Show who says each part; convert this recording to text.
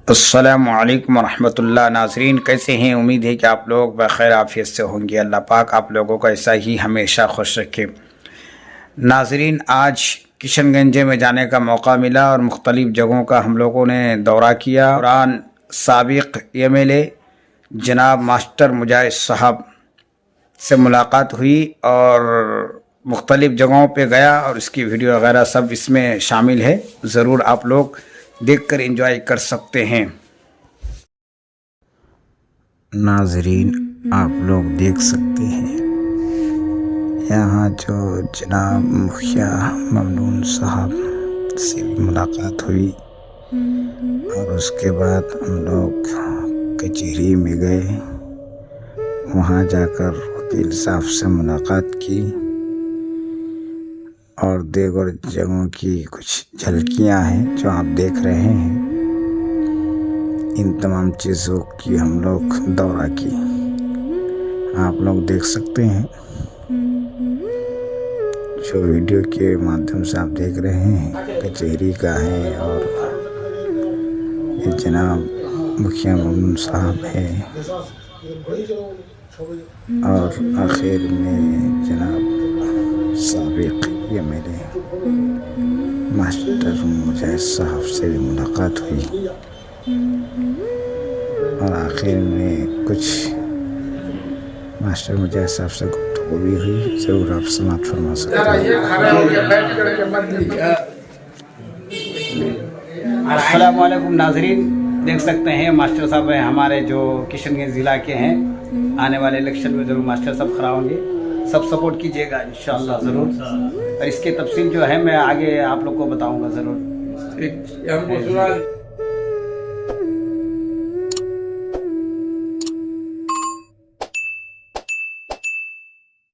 Speaker 1: अस्सलामुअलैकुम रहमतुल्लाह। नाज़रीन, कैसे हैं? उम्मीद है कि आप लोग बखैर आफियत से होंगे। अल्लाह पाक आप लोगों को ऐसा ही हमेशा खुश रखे। नाज़रीन, आज किशनगंज में जाने का मौका मिला और मुख्तलिफ़ जगहों का हम लोगों ने दौरा किया। दौरान साबिक़ MLA जनाब मास्टर मुजाहिद साहब से मुलाकात हुई और मुख्तलिफ़ जगहों पे गया और इसकी वीडियो वगैरह सब इसमें शामिल है। ज़रूर आप लोग देखकर एंजॉय कर सकते हैं। नाज़रीन, आप लोग देख सकते हैं यहाँ जो जनाब मुखिया ममनून साहब से मुलाकात हुई और उसके बाद हम लोग कचहरी में गए। वहाँ जाकर वकील साहब से मुलाकात की और दीगर जगहों की कुछ झलकियाँ हैं जो आप देख रहे हैं। इन तमाम चीज़ों की हम लोग दौरा की, आप लोग देख सकते हैं। जो वीडियो के माध्यम से आप देख रहे हैं कचहरी का है और ये जनाब मुखिया ममनून साहब है और आखिर में जनाब साबिक़ MLA मास्टर मुजाहिद साहब से भी मुलाकात हुई और आखिर में कुछ मास्टर मुजाहिद साहब से गुफ्तगू भी हुई। ज़रूर आप समाप्त फरमा सकते हैं। अस्सलाम वालेकुम नाज़रीन, देख सकते हैं मास्टर साहब हैं हमारे जो किशनगंज ज़िला के हैं। आने वाले इलेक्शन में ज़रूर मास्टर साहब खड़ा होंगे, सब सपोर्ट कीजिएगा इंशाअल्लाह ज़रूर। और इसके तफसील जो है मैं आगे आप लोग को बताऊंगा ज़रूर।